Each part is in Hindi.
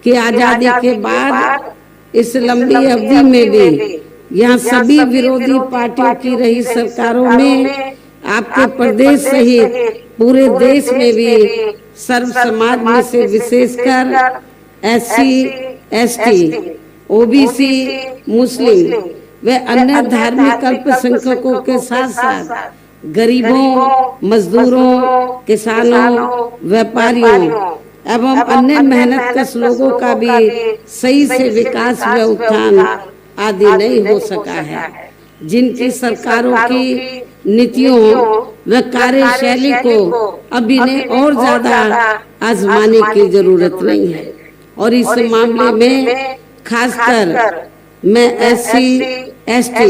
कि आजादी के बाद इस लंबी अवधि में भी यहाँ सभी विरोधी पार्टियों की रही सरकारों में आपके प्रदेश सहित पूरे देश में भी सर्व समाज में से विशेषकर SC ST OBC मुस्लिम व अन्य धार्मिक अल्पसंख्यकों के साथ साथ गरीबों, मजदूरों, किसानों, व्यापारियों एवं अन्य मेहनतकश लोगों का भी सही से विकास व उत्थान आदि नहीं हो सका है, जिनकी सरकारों की नीतियों व कार्यशैली को अब इन्हें और ज्यादा आजमाने की जरूरत नहीं है। और इस मामले में खासकर मैं SC ST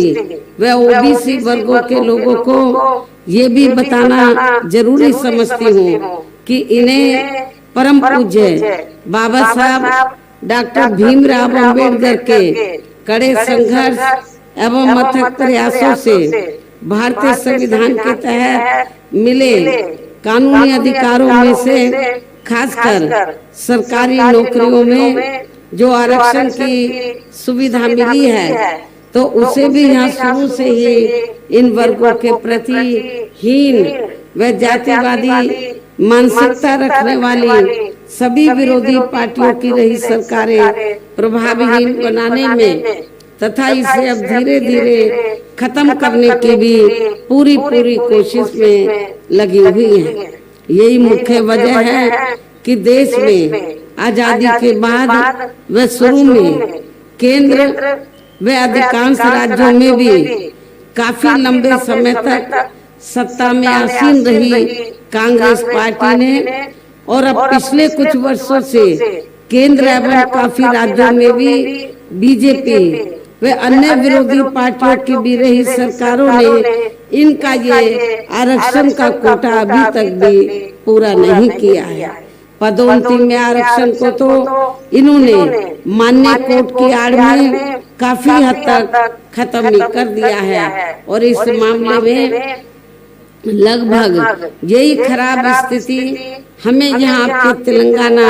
व OBC वर्गों के लोगों को ये भी बताना जरूरी समझती हूँ कि इन्हें परम पूज्य बाबा साहब डॉक्टर भीमराव अंबेडकर के कड़े संघर्ष एवं अथक प्रयासों से भारतीय संविधान के तहत मिले कानूनी अधिकारों में से खासकर सरकारी नौकरियों में जो आरक्षण की सुविधा मिली है, तो उसे भी यहाँ शुरू से ही इन वर्गों के प्रति हीन व जातिवादी मानसिकता रखने वाली सभी विरोधी पार्टियों की रही सरकारें प्रभावहीन बनाने में तथा इसे अब धीरे धीरे खत्म करने की भी पूरी कोशिश में लगी हुई है। यही मुख्य वजह है कि देश में आजादी के बाद व शुरू में केंद्र व अधिकांश राज्यों में भी काफी लंबे समय तक सत्ता में आसीन रही कांग्रेस पार्टी ने और अब पिछले कुछ वर्षों से केंद्र एवं काफी राज्यों में भी बीजेपी व अन्य विरोधी पार्टियों की भी रही सरकारों ने इनका ये आरक्षण का कोटा अभी तक भी पूरा नहीं किया है। पदोन्नति में आरक्षण को तो इन्होंने मान्य कोर्ट की आड़ में काफी हद तक खत्म ही कर दिया है और इस मामले में लगभग यही खराब स्थिति हमें यहाँ आपके तेलंगाना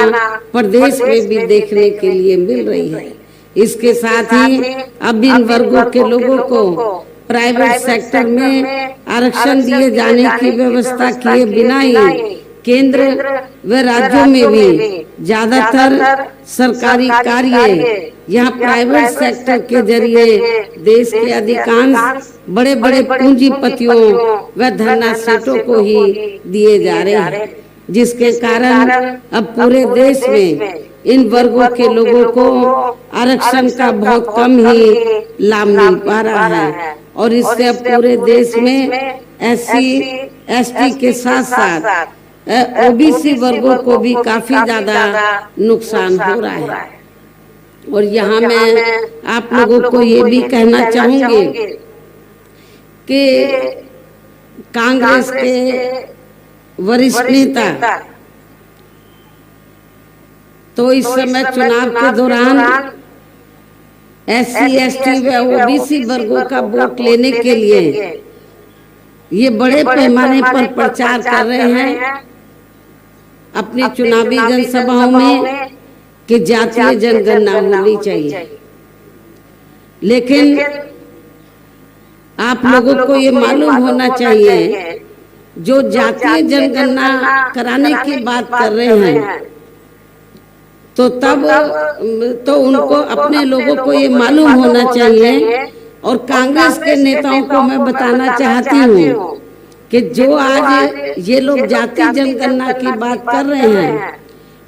प्रदेश में भी देखने के लिए मिल रही है। इसके साथ ही अब इन वर्गों के लोगों को प्राइवेट सेक्टर में आरक्षण दिए जाने की व्यवस्था किए बिना ही केंद्र व राज्यों में भी ज्यादातर सरकारी कार्य यहाँ प्राइवेट सेक्टर के जरिए देश के अधिकांश बड़े बड़े पूंजीपतियों व धनासेठों को ही दिए जा रहे हैं, जिसके कारण अब पूरे देश में इन वर्गों के लोगों को आरक्षण का बहुत कम ही लाभ मिल पा रहा है और इससे अब पूरे देश में SC ST के साथ साथ OBC वर्गों को भी काफी ज्यादा नुकसान हो रहा है। और यहाँ मैं आप लोगों को ये भी कहना चाहूंगी कि कांग्रेस के वरिष्ठ नेता तो इस समय चुनाव के दौरान SC ST व OBC वर्गों का वोट लेने के लिए ये बड़े पैमाने पर प्रचार कर रहे हैं अपनी चुनावी जनसभाओं में कि जातीय जनगणना होनी चाहिए। लेकिन आप लोगों को ये मालूम होना चाहिए जो जातीय जनगणना कराने की बात कर रहे हैं तो तब तो उनको अपने लोगों को ये मालूम होना चाहिए और कांग्रेस के नेताओं को मैं बताना चाहती हूँ कि जो आज ये लोग जातीय जनगणना की बात कर रहे हैं,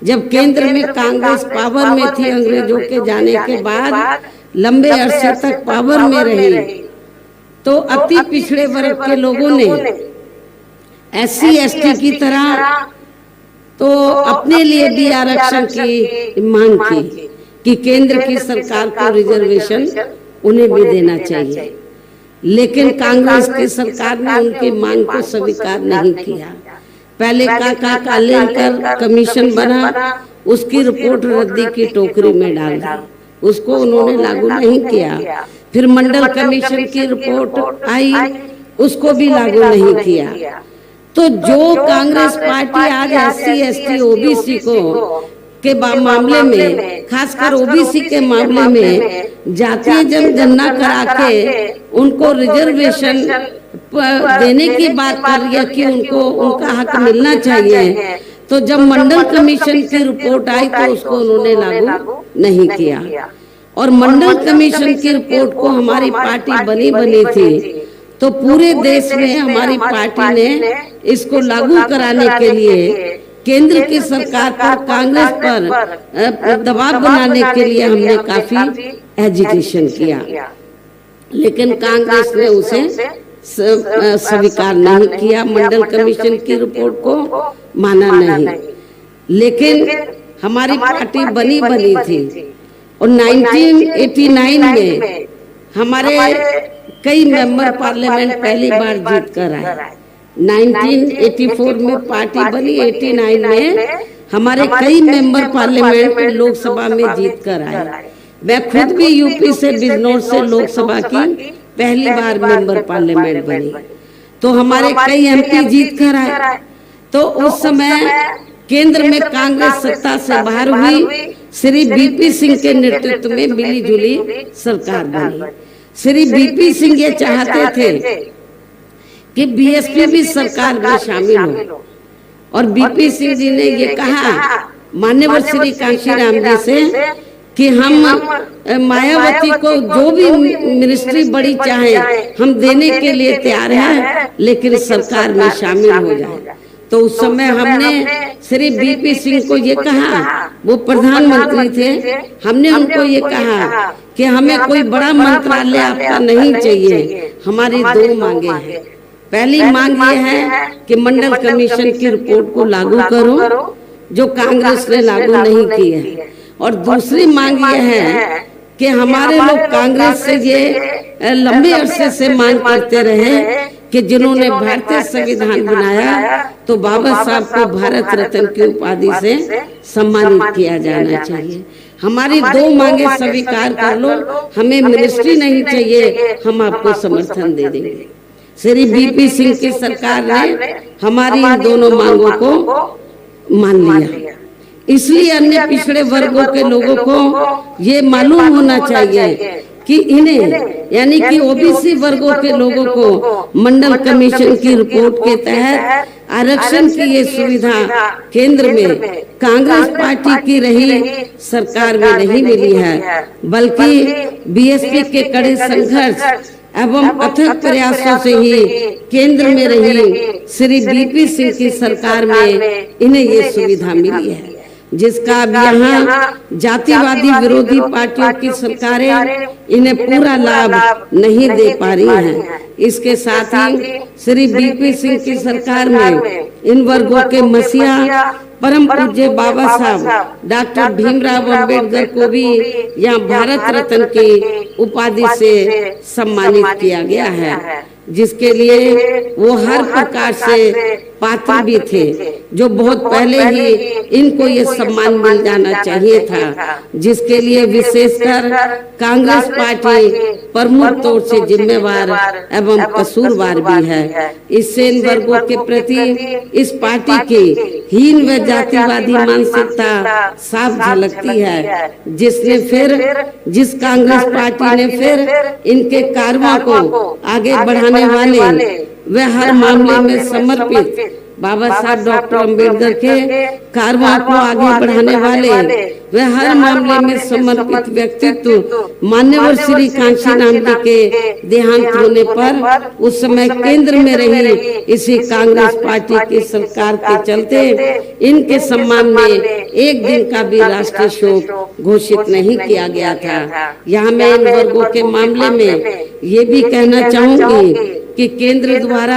जब केंद्र में कांग्रेस पावर में थी अंग्रेजों के जाने के बाद लंबे अरसे तक पावर में रही, तो अति पिछड़े वर्ग के लोगों ने SC ST की तरह तो अपने लिए भी आरक्षण की मांग की कि केंद्र की सरकार को रिजर्वेशन उन्हें भी देना चाहिए, लेकिन कांग्रेस की सरकार ने उनकी मांग को स्वीकार नहीं किया। पहले का लेकर कमीशन बना, उसकी रिपोर्ट रद्दी की टोकरी में डाल दी, उसको उन्होंने लागू नहीं किया। फिर मंडल कमीशन की रिपोर्ट आई, उसको भी लागू नहीं किया। तो जो कांग्रेस पार्टी आज SC ST OBC को के मामले में खासकर ओबीसी के मामले में जातीय जनगणना करा के उनको रिजर्वेशन देने की बात कर रही है कि उनको उनका हक मिलना चाहिए। तो जब मंडल कमीशन की रिपोर्ट आई तो उसको उन्होंने लागू नहीं किया, और मंडल कमीशन की रिपोर्ट को हमारी पार्टी बनी थी, तो पूरे देश में हमारी पार्टी ने इसको लागू कराने के लिए केंद्र की सरकार पर, कांग्रेस पर दबाव बनाने के लिए हमने काफी एजिटेशन किया, लेकिन कांग्रेस ने उसे स्वीकार नहीं किया, मंडल कमीशन की रिपोर्ट को माना नहीं। लेकिन हमारी पार्टी बनी थी, और 1989 में हमारे कई मेंबर पार्लियामेंट पहली बार जीत कर आए। 1984 में पार्टी बनी, 89 में हमारे कई मेंबर पार्लियामेंट लोकसभा में जीत कर आए। मैं खुद भी यूपी से, बिजनौर से लोकसभा की पहली बार मेंबर पार्लियामेंट बनी, तो हमारे कई एमपी जीत कर आए। तो उस समय केंद्र में कांग्रेस सत्ता से बाहर हुई, श्री बीपी सिंह के नेतृत्व में मिली जुली सरकार बनी। श्री बीपी सिंह ये चाहते थे कि बीएसपी भी सरकार में शामिल हो, और बीपी सिंह जी ने ये कहा मान्यवर श्री कांशीराम जी से कि हम मायावती को जो भी मिनिस्ट्री बड़ी चाहे हम देने के लिए तैयार हैं, लेकिन सरकार में शामिल हो जाए। तो उस समय हमने श्री बीपी सिंह को ये कहा, वो प्रधानमंत्री थे, हमने उनको ये कहा कि हमें कोई बड़ा मंत्रालय आपका नहीं चाहिए, हमारी दो मांगे हैं। पहली मांग ये है कि मंडल कमीशन की रिपोर्ट को लागू करो, जो कांग्रेस ने लागू नहीं की है, और दूसरी मांग ये है कि हमारे लोग कांग्रेस से ये लंबे अरसे से मांग करते रहे कि जिन्होंने भारतीय संविधान बनाया तो बाबा साहब को भारत रत्न की उपाधि से सम्मानित किया जाना चाहिए। हमारी दो मांगे स्वीकार कर लो, हमें मिनिस्ट्री नहीं चाहिए, हम आपको समर्थन दे देंगे। श्री बीपी सिंह की सरकार ने हमारी इन दोनों मांगों को मान लिया। इसलिए अन्य पिछड़े वर्गों के लोगों को ये मालूम होना चाहिए कि इन्हें, यानी कि ओबीसी वर्गों के लोगों को मंडल कमीशन की रिपोर्ट के तहत आरक्षण की ये सुविधा केंद्र में कांग्रेस पार्टी की रही सरकार में नहीं मिली है, बल्कि बीएसपी के कड़े संघर्ष एवं अथक प्रयासों से ही केंद्र में रही श्री बीपी सिंह की सरकार में इन्हें ये सुविधा मिली है, जिसका अब यहाँ जातिवादी विरोधी पार्टियों की सरकारें इन्हें पूरा लाभ नहीं दे पा रही हैं। इसके साथ ही श्री बीपी सिंह की सरकार में इन वर्गों के मसीहा परम पूज्य बाबा साहब डॉक्टर भीमराव अंबेडकर को भी यहाँ भारत रत्न की उपाधि से सम्मानित किया गया है, जिसके लिए वो हर प्रकार से पात्र भी थे, जो बहुत पहले ही इनको ये सम्मान मिल जाना चाहिए था, जिसके लिए विशेषकर कांग्रेस पार्टी प्रमुख तौर से जिम्मेवार एवं कसूरवार भी है। इससे इन वर्गों के प्रति इस पार्टी की हीन व जातिवादी मानसिकता साफ झलकती है, जिस कांग्रेस पार्टी ने फिर इनके कारवां को आगे बढ़ाने वाले वे हर मामले में समर्पित बाबा साहब डॉक्टर अंबेडकर के कारवां को आगे बढ़ाने वाले वे हर मामले में समर्पित व्यक्तित्व मान्यवर श्री कांशीराम जी के देहांत होने पर उस समय केंद्र में रही इसी कांग्रेस पार्टी की सरकार के चलते इनके सम्मान में एक दिन का भी राष्ट्रीय शोक घोषित नहीं किया गया था। यहाँ मैं इन वर्गों के मामले में ये भी कहना चाहूंगी कि केंद्र द्वारा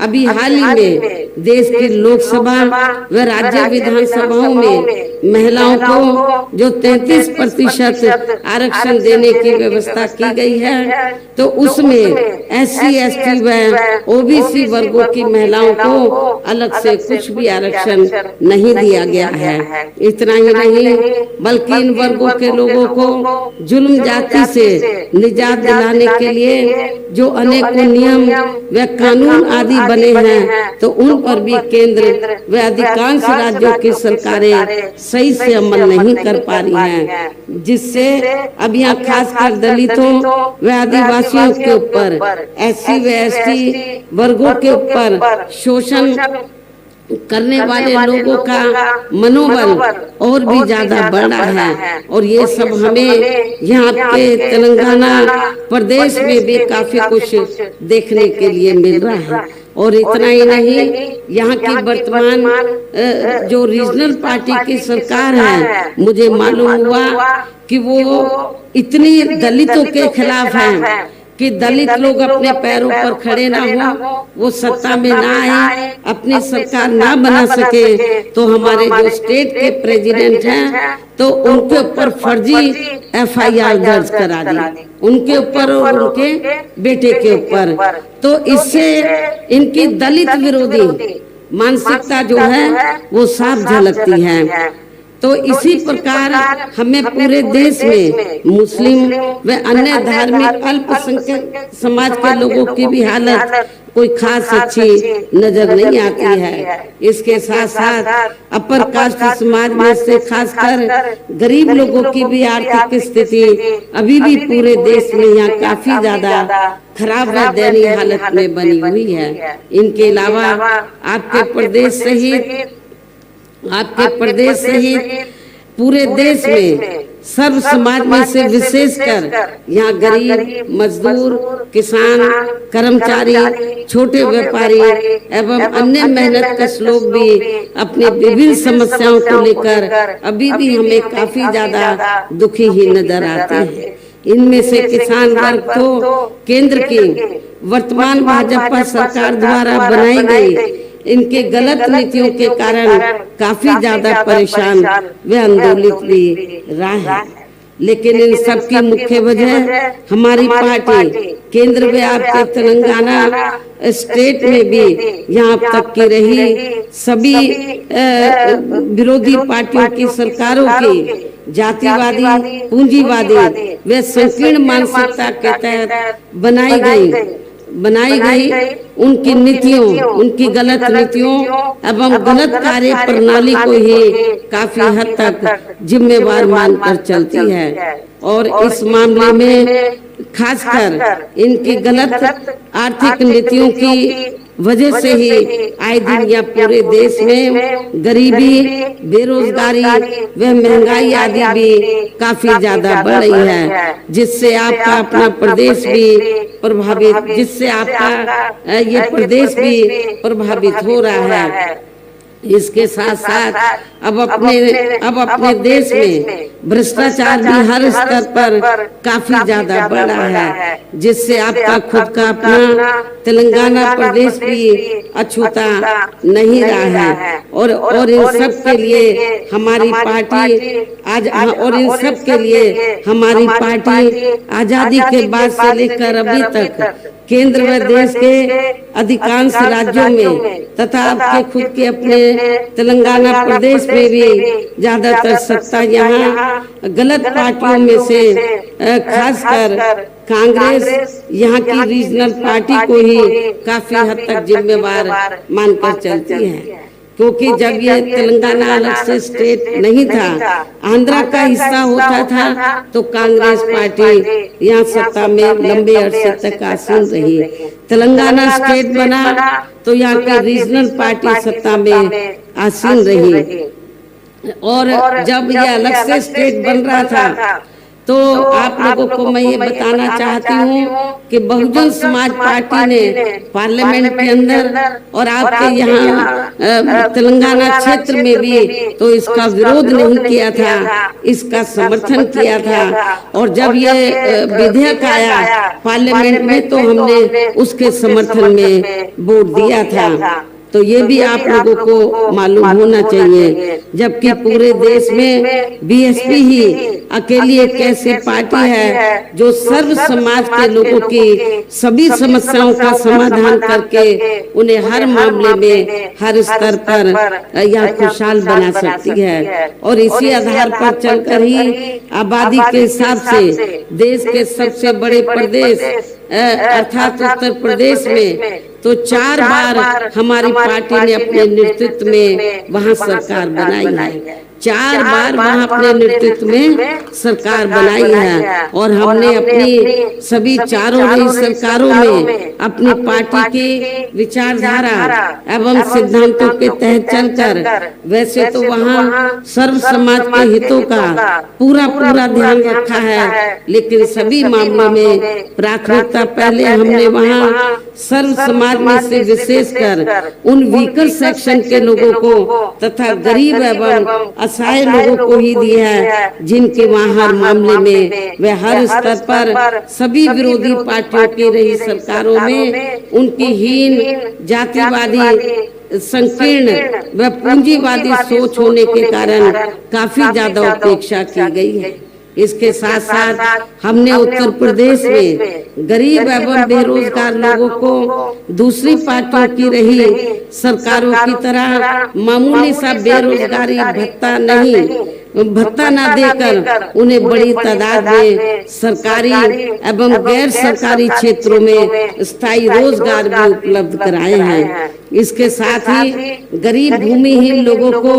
अभी हाल ही में देश की लोकसभा व राज्य विधानसभाओं में महिलाओं को जो 33% आरक्षण देने की व्यवस्था की गई है, तो उसमें SC, ST व OBC वर्गों की महिलाओं को अलग से कुछ भी आरक्षण नहीं दिया गया है। इतना ही नहीं, बल्कि इन वर्गों के लोगों को जुल्म जाति से निजात दिलाने के लिए जो अनेकों नियम व कानून आदि बने हैं तो उन पर भी केंद्र व अधिकांश राज्यों की सरकारें सही से अमल नहीं कर पा रही हैं, जिससे अब यहाँ खासकर दलितों व आदिवासियों के ऊपर, SC व ST वर्गों के ऊपर शोषण करने वाले लोगों का मनोबल और भी ज्यादा बढ़ रहा है। और ये सब हमें यहाँ के तेलंगाना प्रदेश में भी काफी कुछ देखने के लिए मिल रहा है। और इतना ही नहीं, यहाँ की वर्तमान जो रीजनल पार्टी की सरकार है, मुझे मालूम हुआ कि वो इतनी दलितों के खिलाफ है कि दलित लोग अपने पैरों पर खड़े ना हो, वो सत्ता में ना आए, अपनी सरकार ना बना सके, तो हमारे जो स्टेट के प्रेसिडेंट हैं तो उनके ऊपर फर्जी FIR दर्ज करा दी, उनके ऊपर और उनके बेटे के ऊपर। तो इससे इनकी दलित विरोधी मानसिकता जो है वो साफ झलकती है। तो इसी प्रकार हमें पूरे देश में मुस्लिम व अन्य धार्मिक अल्पसंख्यक समाज के लोगों की भी हालत कोई खास अच्छी नजर नहीं आती है। इसके साथ साथ अपर कास्ट समाज में से खासकर गरीब लोगों की भी आर्थिक स्थिति अभी भी पूरे देश में यहाँ काफी ज्यादा खराब व दयनीय हालत में बनी हुई है। इनके अलावा आपके प्रदेश सहित पूरे देश में सर्व समाज में से विशेषकर यहाँ गरीब, मजदूर, किसान, कर्मचारी, छोटे व्यापारी एवं अन्य मेहनतकश लोग भी अपने विभिन्न समस्याओं को लेकर अभी भी हमें काफी ज्यादा दुखी ही नजर आते हैं। इनमें से किसान वर्ग तो केंद्र की वर्तमान भाजपा सरकार द्वारा बनाई गई इनके गलत नीतियों के कारण काफी ज्यादा परेशान व आंदोलित भी रहा है। लेकिन इन सब की मुख्य वजह हमारी पार्टी केंद्र में आपके तेलंगाना स्टेट में भी यहाँ तक की रही सभी विरोधी पार्टियों की सरकारों की जातिवादी, पूंजीवादी व संकीर्ण मानसिकता के तहत बनाई गई उनकी नीतियों, उनकी गलत नीतियों एवं गलत कार्य प्रणाली को ही काफी हद तक जिम्मेवार मानकर चलती है। और इस मामले में खासकर इनकी गलत आर्थिक नीतियों की वजह से ही आए दिन या पूरे देश में गरीबी, बेरोजगारी व महंगाई आदि भी काफी ज्यादा बढ़ रही है, जिससे आपका अपना प्रदेश भी प्रभावित, जिससे आपका ये प्रदेश भी प्रभावित हो रहा है। इसके साथ साथ अब अपने देश में भ्रष्टाचार भी हर स्तर पर काफी ज्यादा बढ़ रहा है, जिससे आपका खुद का अपना तेलंगाना प्रदेश भी अछूता नहीं रहा है। और इन सब के लिए हमारी पार्टी आजादी के बाद से लेकर अभी तक केंद्र व देश के अधिकांश राज्यों में तथा आपके खुद के अपने तेलंगाना प्रदेश में भी ज्यादातर सत्ता यहाँ गलत पार्टियों में से खासकर कांग्रेस यहाँ की रीजनल पार्टी को ही काफी हद तक जिम्मेवार मानकर चलती है। क्योंकि जब ये तेलंगाना अलग से स्टेट नहीं था, आंध्रा का हिस्सा होता था, तो कांग्रेस पार्टी यहाँ सत्ता में लंबे अरसे तक आसीन रही। तेलंगाना स्टेट बना तो यहाँ की रीजनल पार्टी सत्ता में आसीन रही। और जब ये अलग से स्टेट बन रहा था तो आप लोगों को मैं ये बताना चाहती हूँ कि बहुजन समाज पार्टी ने पार्लियामेंट के अंदर और आपके यहाँ तेलंगाना क्षेत्र में भी तो इसका विरोध नहीं किया था, इसका समर्थन किया था। और जब ये विधेयक आया पार्लियामेंट में तो हमने उसके समर्थन में वोट दिया था। तो ये भी आप लोगों को मालूम होना चाहिए, जबकि पूरे देश में BSP ही अकेली एक ऐसी पार्टी है जो सर्व समाज के लोगों की सभी समस्याओं का समाधान करके उन्हें हर मामले में हर स्तर पर यह खुशहाल बना सकती है। और इसी आधार पर चलकर ही आबादी के हिसाब से देश के सबसे बड़े प्रदेश अर्थात उत्तर प्रदेश में, तो 4 बार हमारी पार्टी ने अपने नेतृत्व में वहाँ सरकार बनाई है। 4 बार वहाँ अपने नेतृत्व में सरकार बनाई है और हमने अपनी सभी चारों नई सरकारों में अपनी पार्टी की विचारधारा एवं सिद्धांतों के तहत चलकर, वैसे तो वहाँ सर्व समाज के हितों का पूरा ध्यान रखा है, लेकिन सभी मामलों में प्राथमिकता पहले हमने वहाँ सर्व समाज में से विशेषकर उन वीकर सेक्शन के लोगों को तथा गरीब एवं असहाय लोगों को ही दी है, जिनके वहाँ हर मामले में वे हर स्तर पर सभी विरोधी पार्टियों की रही सरकारों में उनकी हीन, जातिवादी, संकीर्ण व पूंजीवादी सोच होने के कारण काफी ज्यादा उपेक्षा की गई है। इसके साथ साथ हमने उत्तर प्रदेश में गरीब एवं बेरोजगार लोगों को दूसरी पार्टियों की रही सरकारों की तरह मामूली सा बेरोजगारी भत्ता न देकर उन्हें बड़ी तादाद में सरकारी एवं गैर सरकारी क्षेत्रों में स्थायी रोजगार भी उपलब्ध कराए हैं। इसके साथ ही गरीब भूमिहीन लोगों को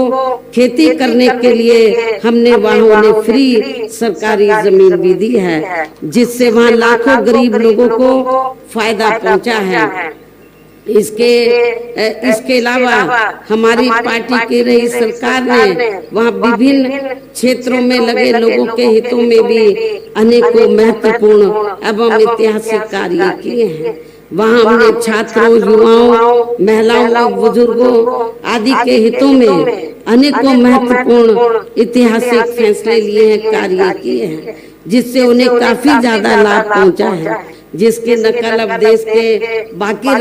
खेती करने के लिए हमने वहाँ उन्हें फ्री सरकारी जमीन भी दी है, जिससे वहाँ लाखों गरीब लोगों को फायदा पहुँचा है। इसके अलावा हमारी पार्टी की रही सरकार ने वहाँ विभिन्न क्षेत्रों में लगे लोगों के हितों में भी अनेकों महत्वपूर्ण एवं ऐतिहासिक कार्य किए हैं। वहाँ हमने छात्रों, युवाओं, महिलाओं, बुजुर्गों आदि के हितों में अनेकों महत्वपूर्ण ऐतिहासिक फैसले लिए हैं, कार्य किए हैं, जिससे उन्हें काफी ज्यादा लाभ पहुँचा है, जिसकी नकल अब देश के बाकी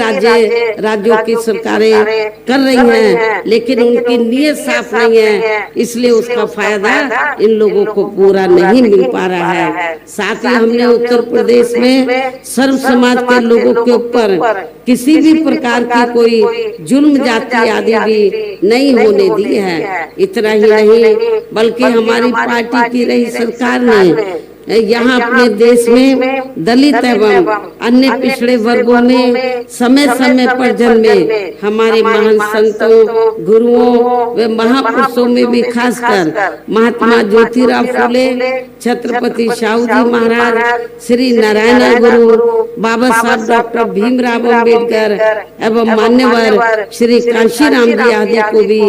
राज्यों की सरकारें कर रही हैं, लेकिन उनकी नीयत साफ नहीं है, इसलिए उसका फायदा इन लोगों को पूरा नहीं मिल पा रहा है। साथ ही हमने उत्तर प्रदेश में सर्व समाज के लोगों के ऊपर किसी भी प्रकार की कोई जुल्म जाति आदि भी नहीं होने दी है। इतना ही नहीं, बल्कि हमारी पार्टी की रही सरकार ने यहाँ अपने देश में दलित एवं अन्य पिछड़े वर्गों में समय समय पर जन्मे हमारे महान संतों, गुरुओं व महापुरुषों में भी खासकर महात्मा ज्योतिराव फुले, छत्रपति शाहू जी महाराज, श्री नारायण गुरु, बाबा साहब डॉक्टर भीमराव अम्बेडकर एवं मान्यवर श्री कांशीराम जी आदि को भी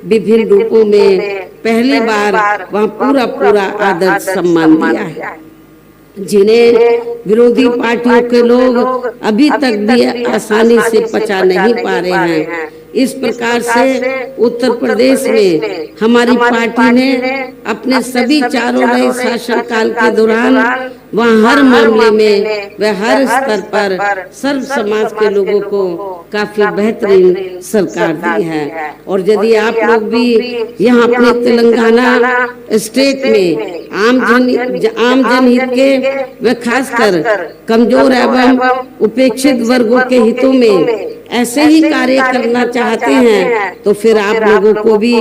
विभिन्न रूपों में पहली बार वहाँ पूरा आदर सम्मान दिया है, जिन्हें विरोधी पार्टियों के लोग अभी तक भी आसानी से पचा नहीं पा रहे हैं। इस प्रकार से उत्तर प्रदेश में हमारी पार्टी ने अपने सभी चारों नए शासन काल के दौरान वहाँ हर मामले में व हर स्तर पर सर्व समाज के लोगों को काफी बेहतरीन सरकार दी है। और यदि आप लोग भी यहाँ अपने तेलंगाना स्टेट में आम जनहित के व खासकर कमजोर एवं उपेक्षित वर्गों के हितों में ऐसे ही कार्य करना चाहते हैं, तो फिर आप लोगों को भी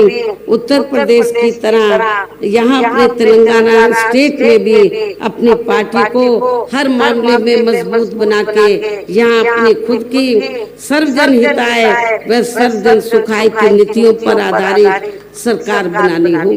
उत्तर प्रदेश की तरह यहाँ अपने तेलंगाना स्टेट में भी अपनी पार्टी को हर मामले में मजबूत बना के यहाँ अपनी खुद की सर्वजन हिताय व सर्वजन सुखाय की नीतियों पर आधारित सरकार बनानी होगी।